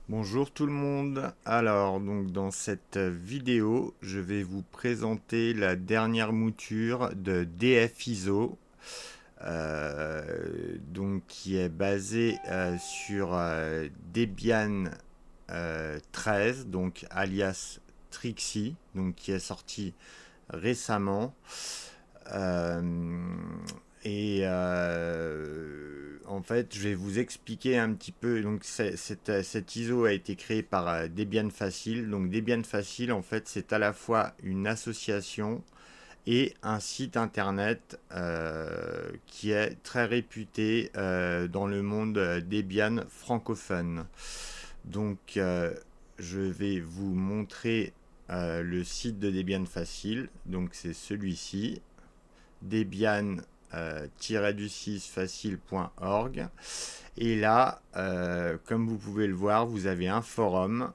Bonjour tout le monde. Alors, donc dans cette vidéo, je vais vous présenter la dernière mouture de DF-ISO, donc qui est basée sur Debian 13, donc alias Trixie, donc qui est sorti récemment. Euh, en fait, je vais vous expliquer un petit peu. Donc, cette ISO a été créée par Debian Facile. Donc, Debian Facile, en fait, c'est à la fois une association et un site internet qui est très réputé dans le monde Debian francophone. Donc, je vais vous montrer le site de Debian Facile. Donc, c'est celui-ci, debian-du6 facile.org. Et là, comme vous pouvez le voir, vous avez un forum,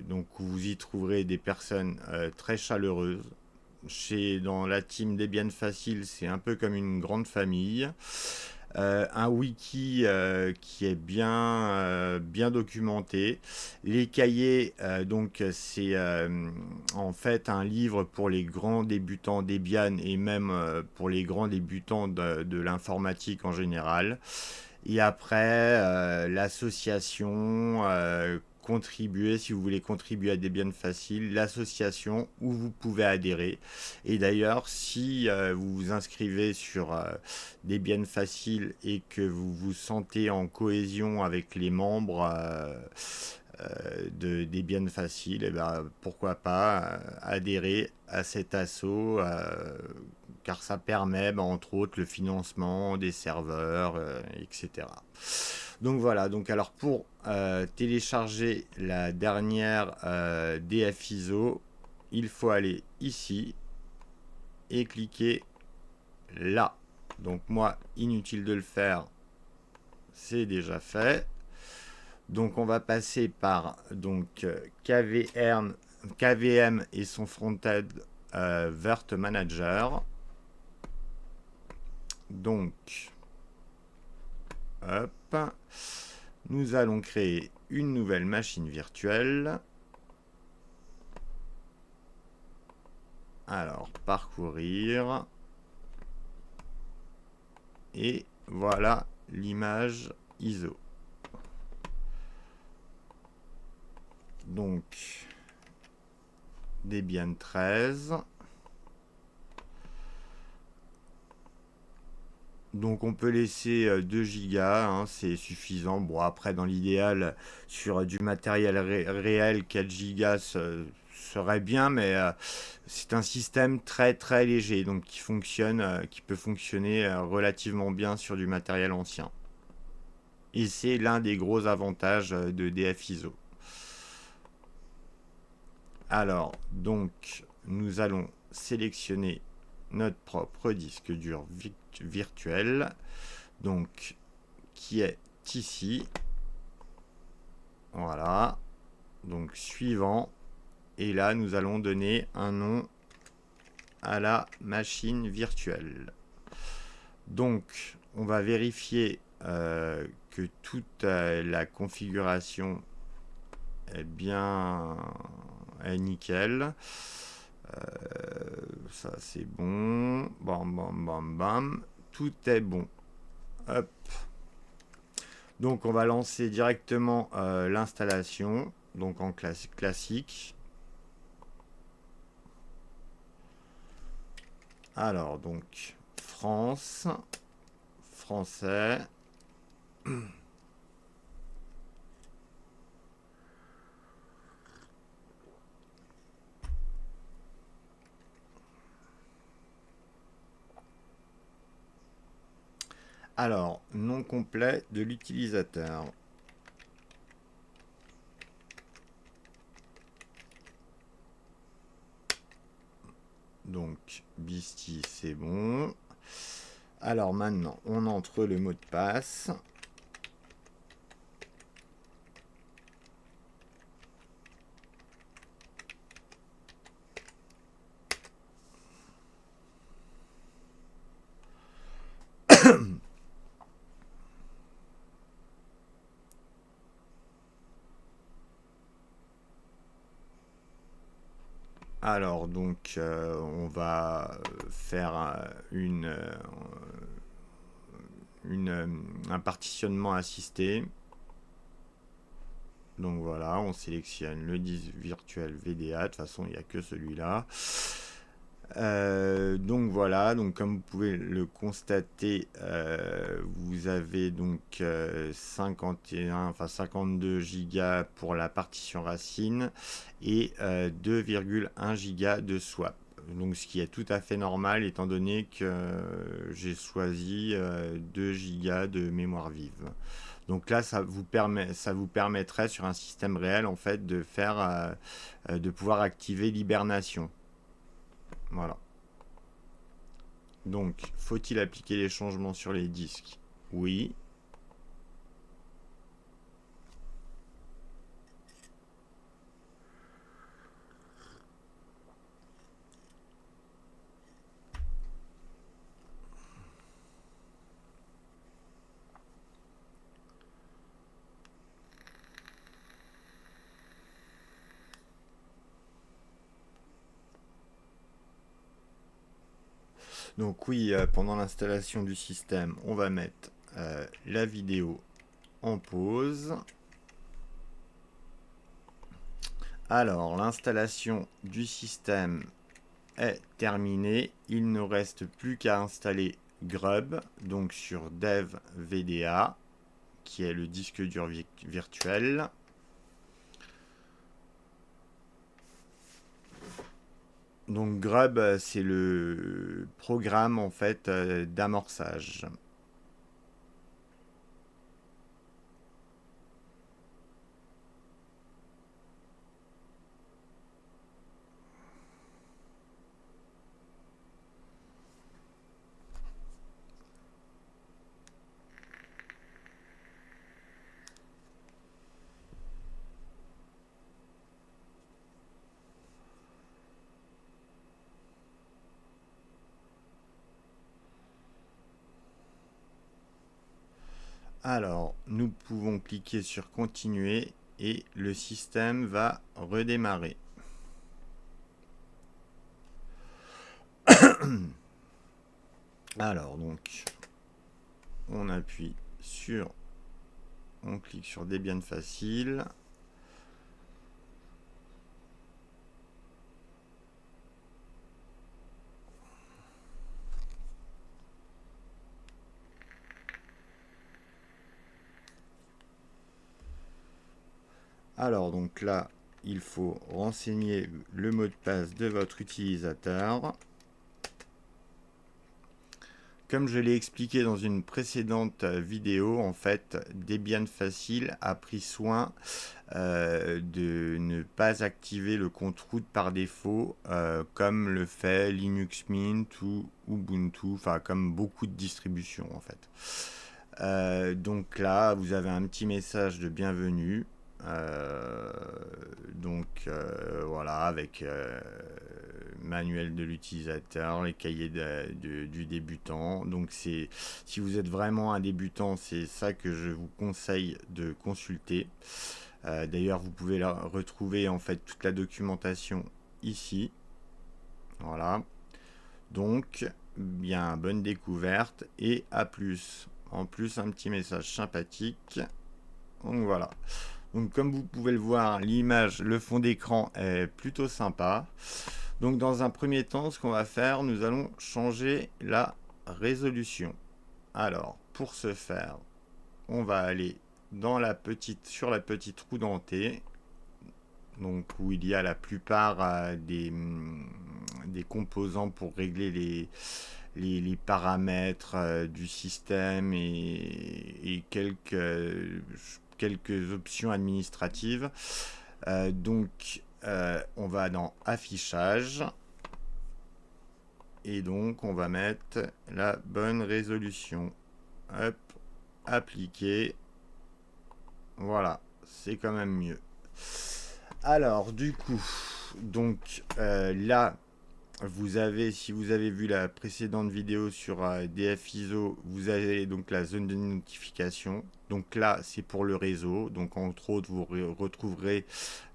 donc où vous y trouverez des personnes très chaleureuses. Dans la team Debian Facile, c'est un peu comme une grande famille. Un wiki qui est bien documenté. Les cahiers, donc c'est en fait un livre pour les grands débutants Debian et même pour les grands débutants de l'informatique en général. Et après, l'association, contribuer, si vous voulez contribuer à Debian Facile, l'association où vous pouvez adhérer. Et d'ailleurs, si vous vous inscrivez sur Debian Facile et que vous vous sentez en cohésion avec les membres de Debian Facile, et ben, pourquoi pas adhérer à cet assaut, car ça permet, ben, entre autres, le financement des serveurs, etc. Donc voilà, donc alors pour télécharger la dernière DF-ISO, il faut aller ici et cliquer là. Donc moi, inutile de le faire, c'est déjà fait. Donc on va passer par donc KVM et son front-end Vert Manager. Donc, hop, nous allons créer une nouvelle machine virtuelle. Alors, parcourir. Et voilà l'image ISO. Donc, Debian 13. Donc on peut laisser 2 gigas, hein, c'est suffisant. Bon, après, dans l'idéal, sur du matériel réel, 4 gigas serait bien, mais c'est un système très très léger, donc qui peut fonctionner relativement bien sur du matériel ancien. Et c'est l'un des gros avantages de DF-ISO. Alors, donc, nous allons sélectionner notre propre disque dur virtuel, donc qui est ici. Voilà. Donc suivant. Et là, nous allons donner un nom à la machine virtuelle. Donc, on va vérifier que toute la configuration est bien est nickel. Ça, c'est bon. Bam, bam, bam, bam. Tout est bon. Hop. Donc, on va lancer directement l'installation. Donc, en classique. Alors, donc, France, français. Alors, nom complet de l'utilisateur. Donc, Bisty, c'est bon. Alors maintenant, on entre le mot de passe. Alors, donc, on va faire un partitionnement assisté. Donc voilà, on sélectionne le disque virtuel VDA. De toute façon, il n'y a que celui-là. Donc voilà, donc comme vous pouvez le constater, vous avez donc 52 gigas pour la partition racine et 2,1 gigas de swap. Donc ce qui est tout à fait normal étant donné que j'ai choisi 2 gigas de mémoire vive. Donc là, ça vous permettrait sur un système réel en fait de pouvoir activer l'hibernation. Voilà. Donc, faut-il appliquer les changements sur les disques? Oui. Donc oui, pendant l'installation du système, on va mettre la vidéo en pause. Alors, l'installation du système est terminée. Il ne reste plus qu'à installer Grub, donc sur Dev VDA, qui est le disque dur virtuel. Donc Grub, c'est le programme en fait d'amorçage. Alors, nous pouvons cliquer sur continuer et le système va redémarrer. Alors, donc, on appuie sur, on clique sur Debian facile. Alors, donc là, il faut renseigner le mot de passe de votre utilisateur. Comme je l'ai expliqué dans une précédente vidéo, en fait, Debian Facile a pris soin de ne pas activer le compte root par défaut, comme le fait Linux Mint ou Ubuntu, enfin comme beaucoup de distributions en fait. Donc là, vous avez un petit message de bienvenue. Voilà, avec manuel de l'utilisateur, les cahiers du débutant. Donc si vous êtes vraiment un débutant, c'est ça que je vous conseille de consulter. D'ailleurs, vous pouvez retrouver en fait toute la documentation ici. Voilà. Donc, bien, bonne découverte et à plus. En plus, un petit message sympathique. Donc voilà. Donc comme vous pouvez le voir, l'image, le fond d'écran est plutôt sympa. Donc dans un premier temps, ce qu'on va faire, nous allons changer la résolution. Alors, pour ce faire, on va aller sur la petite roue dentée, donc où il y a la plupart des composants pour régler les paramètres du système et quelques options administratives. On va dans affichage et donc on va mettre la bonne résolution. Hop, appliquer. Voilà, c'est quand même mieux. Alors du coup, donc là, si vous avez vu la précédente vidéo sur DFISO, vous avez donc la zone de notification. Donc là, c'est pour le réseau. Donc entre autres, vous retrouverez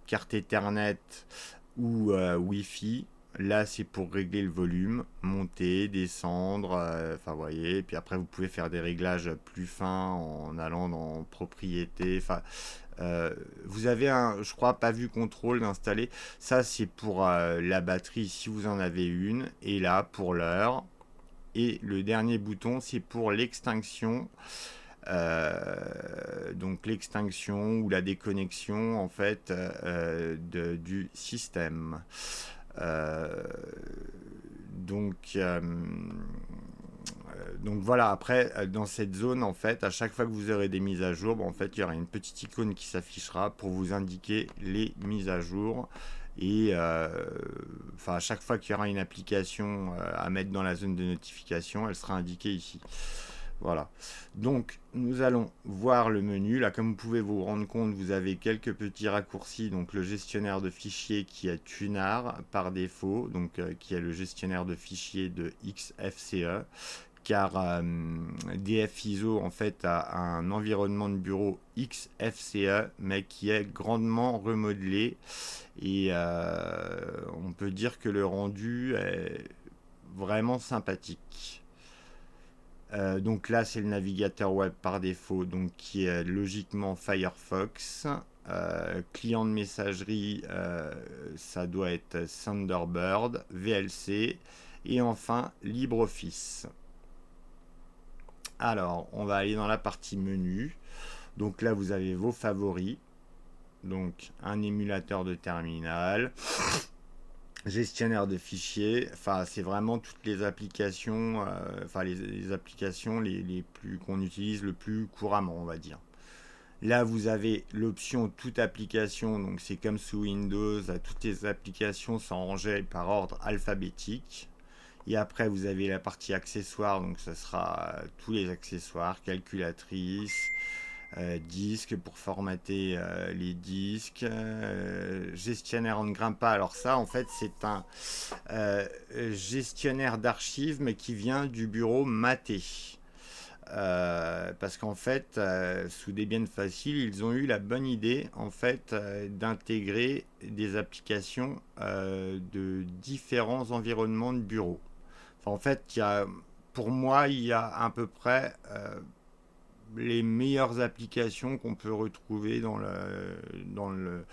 carte Ethernet ou Wi-Fi. Là, c'est pour régler le volume, monter, descendre, enfin, vous voyez. Et puis après, vous pouvez faire des réglages plus fins en allant dans propriétés. Enfin, vous avez un, je crois, pas vu contrôle d'installer. Ça, c'est pour la batterie si vous en avez une. Et là, pour l'heure. Et le dernier bouton, c'est pour l'extinction. Donc l'extinction ou la déconnexion en fait du système. Euh, donc, euh, donc voilà, après, dans cette zone, en fait, à chaque fois que vous aurez des mises à jour, bon, en fait, il y aura une petite icône qui s'affichera pour vous indiquer les mises à jour. Et enfin, à chaque fois qu'il y aura une application à mettre dans la zone de notification, elle sera indiquée ici. Voilà. Donc, nous allons voir le menu. Là, comme vous pouvez vous rendre compte, vous avez quelques petits raccourcis. Donc, le gestionnaire de fichiers qui est Tunar par défaut, donc qui est le gestionnaire de fichiers de XFCE, car DFISO en fait a un environnement de bureau XFCE, mais qui est grandement remodelé. Et on peut dire que le rendu est vraiment sympathique. Donc là, c'est le navigateur web par défaut, donc qui est logiquement Firefox. Client de messagerie, ça doit être Thunderbird, VLC, et enfin LibreOffice. Alors, on va aller dans la partie menu. Donc là, vous avez vos favoris. Donc, un émulateur de terminal, gestionnaire de fichiers, enfin c'est vraiment toutes les applications, enfin les applications les plus qu'on utilise le plus couramment, on va dire. Là vous avez l'option toute application, donc c'est comme sous Windows, toutes les applications sont rangées par ordre alphabétique. Et après vous avez la partie accessoires, donc ce sera tous les accessoires, calculatrice, disques pour formater les disques, gestionnaire en grimpa. Alors ça, en fait, c'est un gestionnaire d'archives, mais qui vient du bureau Maté. Parce qu'en fait, sous Debian Facile, ils ont eu la bonne idée en fait d'intégrer des applications de différents environnements de bureau. Enfin, en fait, pour moi, il y a à peu près les meilleures applications qu'on peut retrouver dans le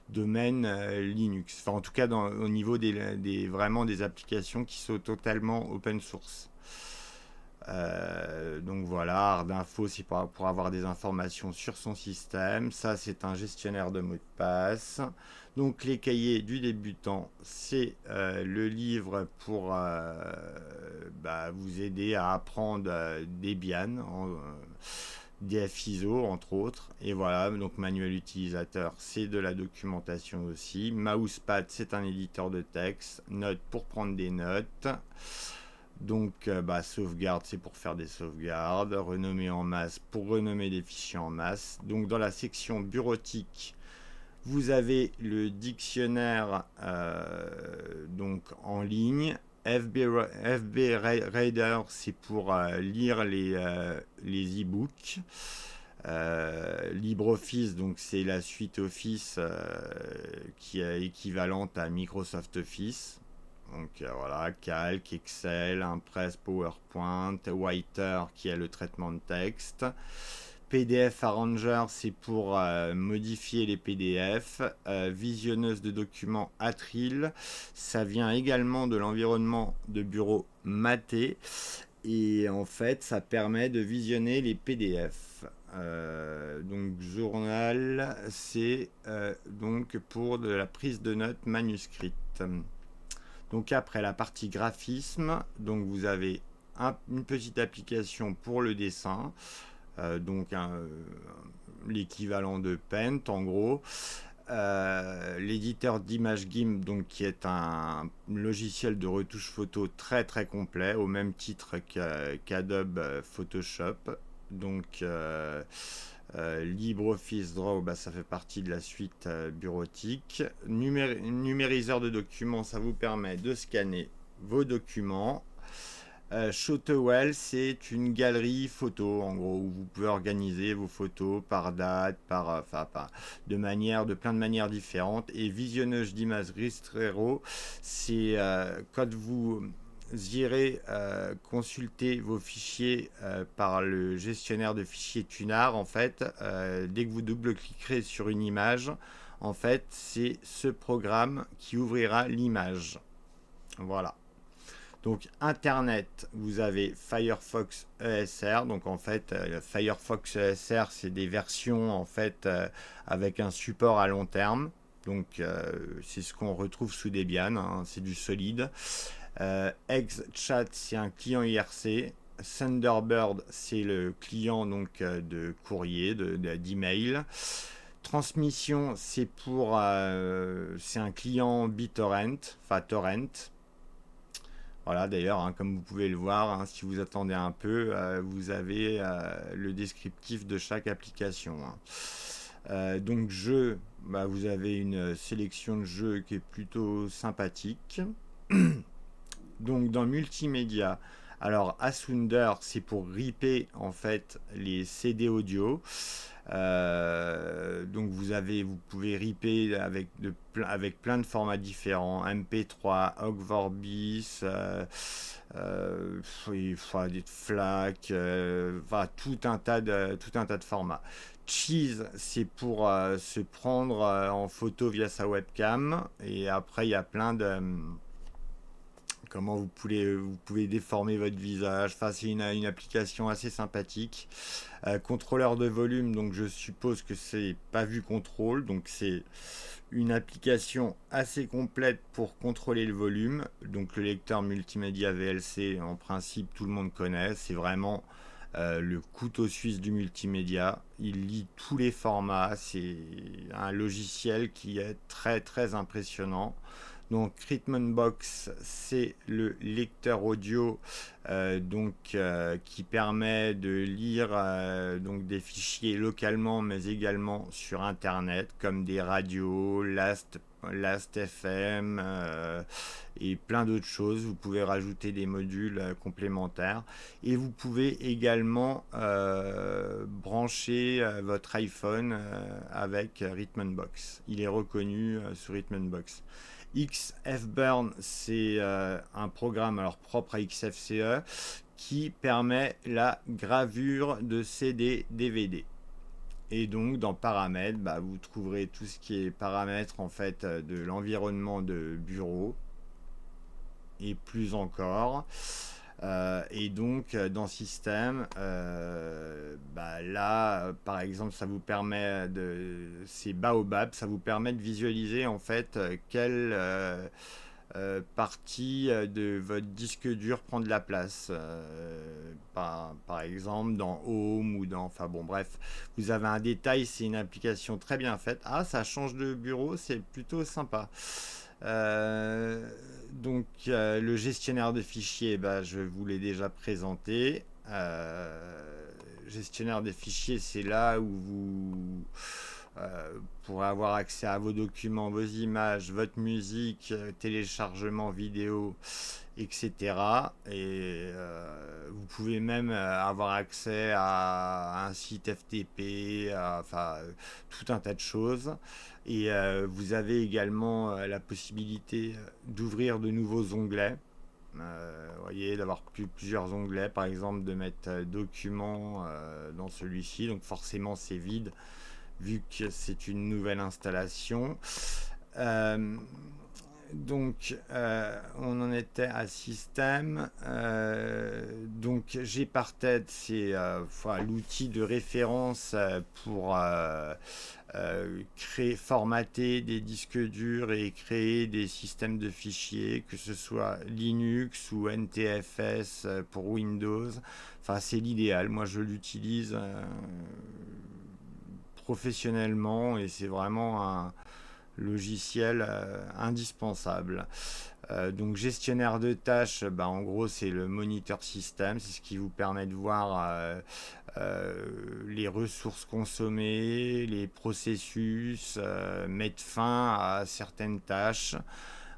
domaine Linux. Enfin, en tout cas, au niveau vraiment des applications qui sont totalement open source. Donc voilà, Ardinfo, c'est pour avoir des informations sur son système. Ça, c'est un gestionnaire de mots de passe. Donc les cahiers du débutant, c'est le livre pour vous aider à apprendre Debian, DFISO entre autres. Et voilà, donc manuel utilisateur, c'est de la documentation aussi. Mousepad, c'est un éditeur de texte. Notes pour prendre des notes. Donc, sauvegarde, c'est pour faire des sauvegardes. Renommer en masse, pour renommer des fichiers en masse. Donc, dans la section bureautique, vous avez le dictionnaire donc en ligne. FB Reader, c'est pour lire les e-books. LibreOffice, donc c'est la suite Office qui est équivalente à Microsoft Office. Donc voilà, Calc, Excel, Impress, PowerPoint, Writer qui est le traitement de texte. PDF Arranger, c'est pour modifier les PDF. Visionneuse de documents Atril, ça vient également de l'environnement de bureau Maté. Et en fait, ça permet de visionner les PDF. Donc journal, c'est donc pour de la prise de notes manuscrite. Donc après la partie graphisme, donc vous avez une petite application pour le dessin, donc l'équivalent de Paint en gros. L'éditeur d'image GIMP, donc qui est un logiciel de retouche photo très très complet, au même titre qu'Adobe Photoshop. Donc LibreOffice Draw, ça fait partie de la suite bureautique. Numériseur de documents, ça vous permet de scanner vos documents. Shotowell, c'est une galerie photo, en gros, où vous pouvez organiser vos photos par date, de plein de manières différentes. Et visionnage d'images Ristrero, c'est quand vous irez consulter vos fichiers par le gestionnaire de fichiers Tunar, en fait, dès que vous double-cliquerez sur une image, en fait, c'est ce programme qui ouvrira l'image. Voilà. Donc Internet, vous avez Firefox ESR. Donc en fait, Firefox ESR, c'est des versions en fait avec un support à long terme. Donc c'est ce qu'on retrouve sous Debian, hein, c'est du solide. XChat, c'est un client IRC. Thunderbird, c'est le client donc de courrier, d'email. Transmission, c'est un client BitTorrent, enfin Torrent. Voilà, d'ailleurs, hein, comme vous pouvez le voir, hein, si vous attendez un peu, vous avez le descriptif de chaque application, hein. Donc, jeu, bah, vous avez une sélection de jeux qui est plutôt sympathique. Donc, dans multimédia, alors Asunder, c'est pour ripper en fait les CD audio. Donc vous pouvez ripper avec plein de formats différents, MP3, OGG Vorbis, des FLAC, tout un tas de formats. Cheese, c'est pour se prendre en photo via sa webcam. Et après, il y a plein de comment vous pouvez déformer votre visage. Enfin, c'est une application assez sympathique. Contrôleur de volume, donc je suppose que c'est pas vu contrôle, donc c'est une application assez complète pour contrôler le volume. Donc le lecteur multimédia VLC, en principe, tout le monde connaît. C'est vraiment le couteau suisse du multimédia. Il lit tous les formats. C'est un logiciel qui est très très impressionnant. Donc Box, c'est le lecteur audio qui permet de lire donc des fichiers localement mais également sur internet comme des radios, Last FM et plein d'autres choses. Vous pouvez rajouter des modules complémentaires et vous pouvez également brancher votre iPhone avec Box. Il est reconnu sur Box. XFburn, c'est un programme alors propre à XFCE qui permet la gravure de CD DVD. Et donc dans paramètres, bah, vous trouverez tout ce qui est paramètres en fait de l'environnement de bureau et plus encore. Et donc dans système, bah, là par exemple ça vous permet c'est Baobab, ça vous permet de visualiser en fait quelle partie de votre disque dur prend de la place. Par exemple dans Home ou dans... Enfin bon bref, vous avez un détail, c'est une application très bien faite. Ah, ça change de bureau, c'est plutôt sympa. Le gestionnaire de fichiers, bah, je vous l'ai déjà présenté. Gestionnaire de fichiers, c'est là où vous pourrez avoir accès à vos documents, vos images, votre musique, téléchargement vidéo, etc. Et vous pouvez même avoir accès à un site FTP, tout un tas de choses. Et vous avez également la possibilité d'ouvrir de nouveaux onglets. Voyez, d'avoir plusieurs onglets, par exemple de mettre documents dans celui-ci. Donc forcément c'est vide vu que c'est une nouvelle installation. Euh, on en était à système. Donc, Gparted, c'est l'outil de référence pour formater des disques durs et créer des systèmes de fichiers, que ce soit Linux ou NTFS pour Windows. Enfin, c'est l'idéal. Moi, je l'utilise professionnellement et c'est vraiment un logiciel indispensable. Donc gestionnaire de tâches, bah, en gros c'est le moniteur système, c'est ce qui vous permet de voir les ressources consommées, les processus, mettre fin à certaines tâches.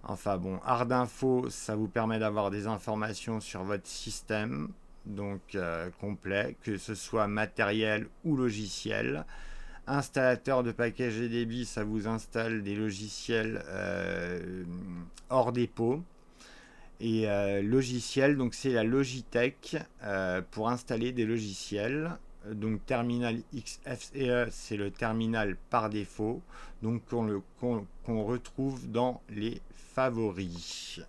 Enfin bon, Ardinfo, ça vous permet d'avoir des informations sur votre système, donc complet, que ce soit matériel ou logiciel. Installateur de package et débit, ça vous installe des logiciels hors dépôt. Et logiciel, donc c'est la Logitech pour installer des logiciels. Donc terminal XFCE, c'est le terminal par défaut, donc qu'on retrouve dans les favoris.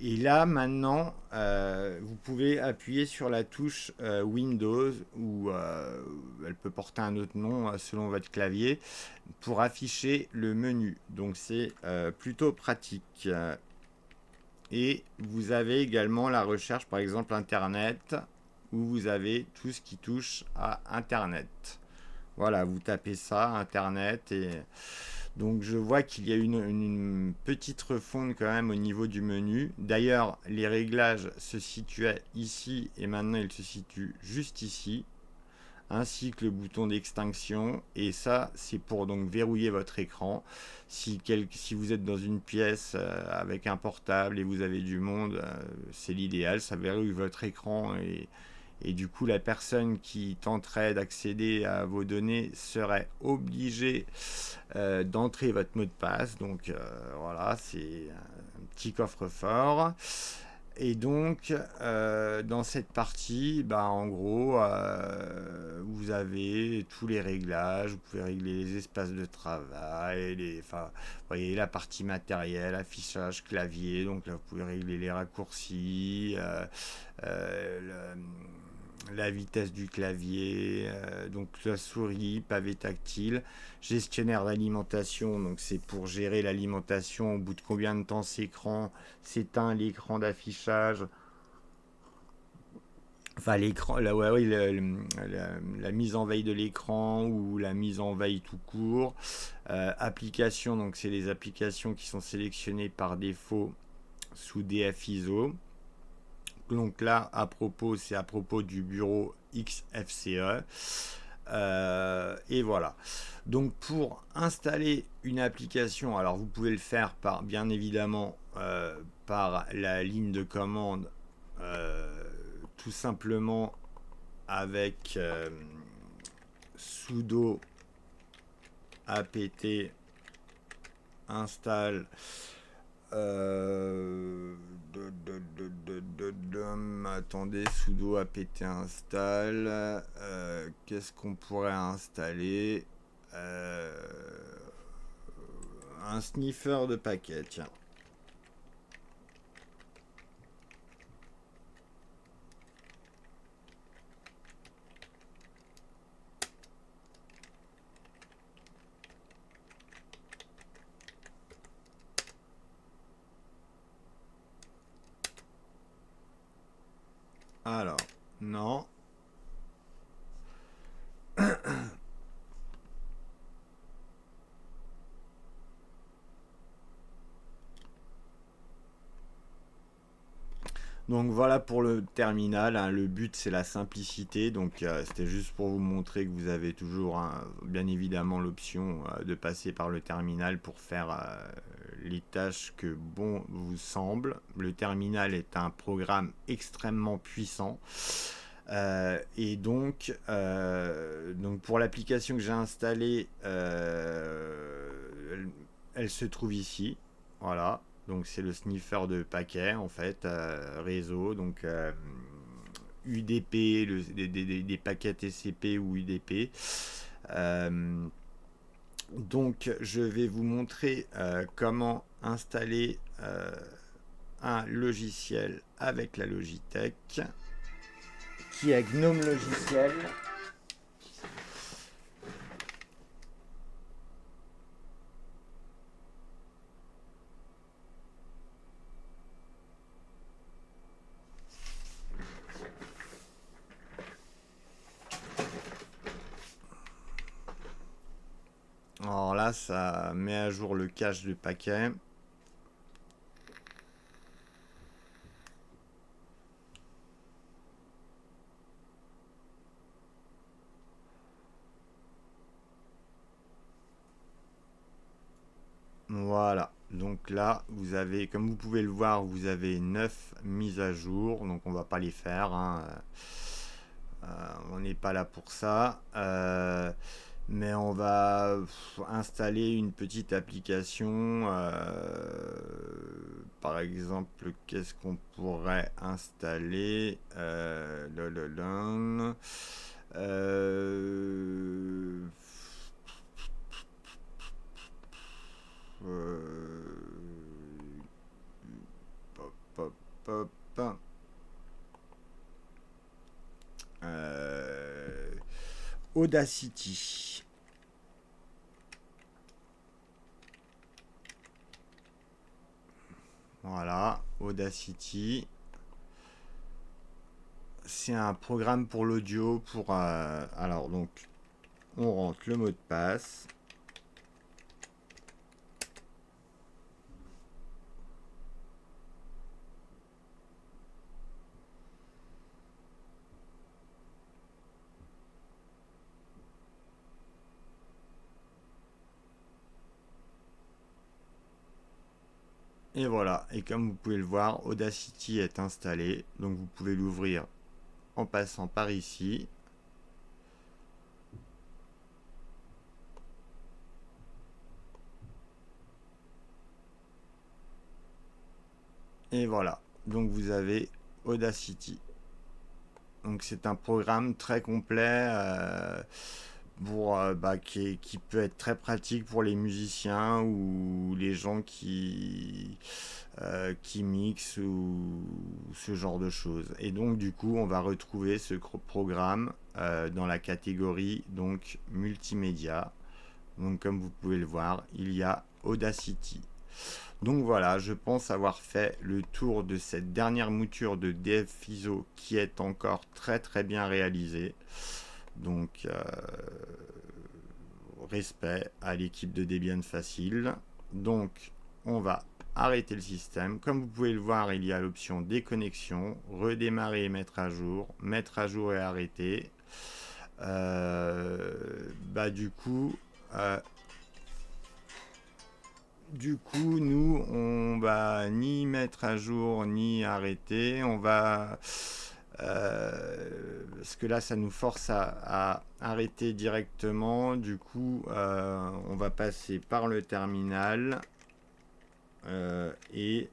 Et là maintenant, vous pouvez appuyer sur la touche Windows ou elle peut porter un autre nom selon votre clavier pour afficher le menu. Donc c'est plutôt pratique. Et vous avez également la recherche, par exemple Internet, où vous avez tout ce qui touche à Internet. Voilà, vous tapez ça, Internet, et donc je vois qu'il y a une petite refonte quand même au niveau du menu. D'ailleurs, les réglages se situaient ici et maintenant ils se situent juste ici, ainsi que le bouton d'extinction. Et ça, c'est pour donc verrouiller votre écran. Si vous êtes dans une pièce avec un portable et vous avez du monde, c'est l'idéal. Ça verrouille votre écran et du coup, la personne qui tenterait d'accéder à vos données serait obligée d'entrer votre mot de passe. Donc voilà, c'est un petit coffre-fort. Et donc, dans cette partie, bah, en gros, vous avez tous les réglages. Vous pouvez régler les espaces de travail, enfin, vous voyez la partie matérielle, affichage, clavier. Donc là, vous pouvez régler les raccourcis, euh, la vitesse du clavier, donc la souris, pavé tactile, gestionnaire d'alimentation, donc c'est pour gérer l'alimentation, au bout de combien de temps s'éteint l'écran d'affichage, enfin l'écran, ouais, ouais, la mise en veille de l'écran ou la mise en veille tout court. Applications, donc c'est les applications qui sont sélectionnées par défaut sous DF-ISO. Donc là, c'est à propos du bureau XFCE. Et voilà. Donc pour installer une application, alors vous pouvez le faire par, bien évidemment, par la ligne de commande, tout simplement avec sudo apt install attendez, sudo apt install. Qu'est-ce qu'on pourrait installer? Un sniffer de paquets, tiens. Alors, non. Donc voilà pour le terminal, hein. Le but c'est la simplicité. Donc c'était juste pour vous montrer que vous avez toujours bien évidemment l'option de passer par le terminal pour faire les tâches que bon vous semble. Le terminal est un programme extrêmement puissant. Et donc pour l'application que j'ai installée, elle se trouve ici. Voilà. Donc c'est le sniffer de paquets en fait, réseau, donc UDP, des paquets TCP ou UDP. Euh, donc je vais vous montrer comment installer un logiciel avec la Logitech qui est Gnome Logiciel. Alors là, ça met à jour le cache du paquet. Voilà. Donc là, vous avez, comme vous pouvez le voir, vous avez 9 mises à jour. Donc on va pas les faire, hein. On n'est pas là pour ça. Mais on va installer une petite application. Par exemple, qu'est-ce qu'on pourrait installer? Euh, euh, pop, pop, pop. Euh, Audacity. Voilà, Audacity. C'est un programme pour l'audio. Alors, donc, on rentre le mot de passe. Et voilà, et comme vous pouvez le voir, Audacity est installé. Donc, vous pouvez l'ouvrir en passant par ici. Et voilà, donc vous avez Audacity. Donc c'est un programme très complet qui peut être très pratique pour les musiciens ou les gens qui mixent ou ce genre de choses. Et donc du coup on va retrouver ce programme dans la catégorie donc multimédia. Donc comme vous pouvez le voir, il y a Audacity. Donc voilà, je pense avoir fait le tour de cette dernière mouture de DFISO qui est encore très très bien réalisée. Donc respect à l'équipe de Debian Facile. Donc on va arrêter le système. Comme vous pouvez le voir, il y a l'option déconnexion, redémarrer et mettre à jour et arrêter. Euh, bah du coup, euh, nous, on va ni mettre à jour ni arrêter. Parce que là, ça nous force à arrêter directement. Du coup, on va passer par le terminal et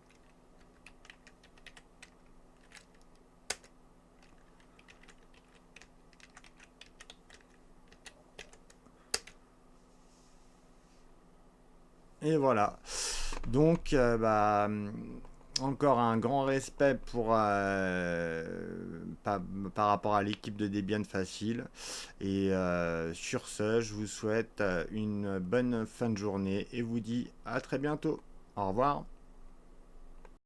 voilà. Donc, encore un grand respect par rapport à l'équipe de Debian Facile. Et sur ce, je vous souhaite une bonne fin de journée et vous dis à très bientôt. Au revoir.